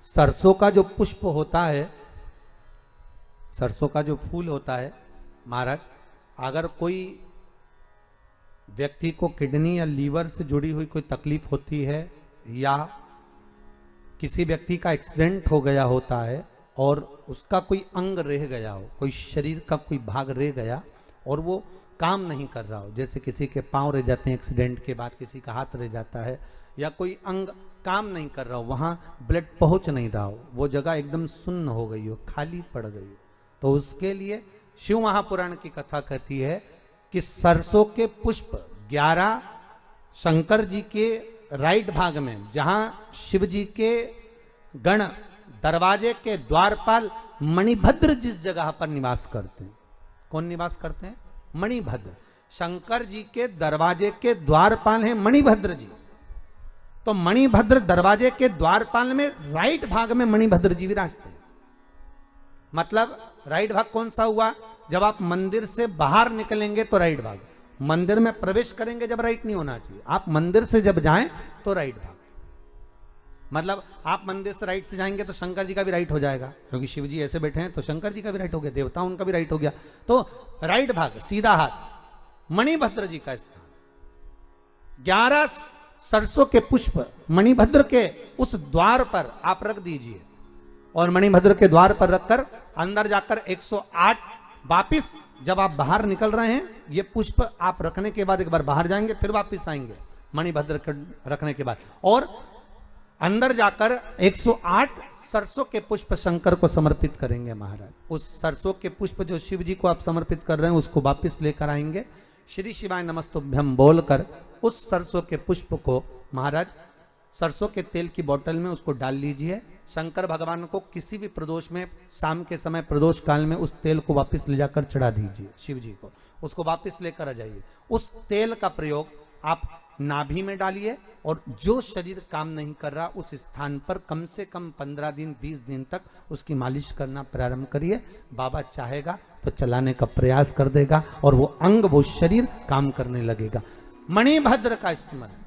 सरसों का जो पुष्प होता है, सरसों का जो फूल होता है महाराज, अगर कोई व्यक्ति को किडनी या लीवर से जुड़ी हुई कोई तकलीफ होती है या किसी व्यक्ति का एक्सीडेंट हो गया होता है और उसका कोई अंग रह गया हो, कोई शरीर का कोई भाग रह गया और वो काम नहीं कर रहा हो, जैसे किसी के पांव रह जाते हैं एक्सीडेंट के बाद, किसी का हाथ रह जाता है या कोई अंग काम नहीं कर रहा हो, वहां ब्लड पहुंच नहीं रहा हो, वो जगह एकदम सुन्न हो गई हो, खाली पड़ गई हो, तो उसके लिए शिव महापुराण की कथा कहती है कि सरसों के पुष्प 11 शंकर जी के राइट भाग में, जहां शिव जी के गण दरवाजे के द्वारपाल मणिभद्र जिस जगह पर निवास करते हैं, कौन निवास करते हैं? मणिभद्र। शंकर जी के दरवाजे के द्वारपाल हैं मणिभद्र जी। तो मणिभद्र दरवाजे के द्वारपाल में राइट भाग में मणिभद्र जी विराजते हैं। मतलब राइट भाग कौन सा हुआ? जब आप मंदिर से बाहर निकलेंगे तो राइट भाग, मंदिर में प्रवेश करेंगे जब राइट नहीं होना चाहिए, आप मंदिर से जब जाएं तो राइट भाग। मतलब आप मंदिर से राइट से जाएंगे तो शंकर जी का भी राइट हो जाएगा, क्योंकि शिव जी ऐसे बैठे हैं तो शंकर जी का भी राइट हो गया, देवता उनका भी राइट हो गया, तो राइट भाग सीधा हाथ मणिभद्र जी का स्थान। 11 सरसों के पुष्प मणिभद्र के उस द्वार पर आप रख दीजिए और मणिभद्र के द्वार पर रखकर अंदर जाकर 108 वापिस जब आप बाहर निकल रहे हैं, ये पुष्प आप रखने के बाद एक बार बाहर जाएंगे, फिर वापिस आएंगे मणिभद्र के रखने के बाद, और अंदर जाकर 108 सरसों के पुष्प शंकर को समर्पित करेंगे महाराज। उस सरसों के पुष्प जो शिव जी को आप समर्पित कर रहे हैं उसको वापिस लेकर आएंगे, श्री शिवाय नमस्तुभ्यम बोलकर उस सरसों के पुष्प को महाराज सरसों के तेल की बोतल में उसको डाल लीजिए। शंकर भगवान को किसी भी प्रदोष में, शाम के समय प्रदोष काल में उस तेल को वापस ले जाकर चढ़ा दीजिए शिव जी को, उसको वापस लेकर आ जाइए। उस तेल का प्रयोग आप नाभि में डालिए और जो शरीर काम नहीं कर रहा उस स्थान पर कम से कम 15 दिन 20 दिन तक उसकी मालिश करना प्रारंभ करिए। बाबा चाहेगा तो चलाने का प्रयास कर देगा और वो अंग, वो शरीर काम करने लगेगा। मणिभद्र का स्मरण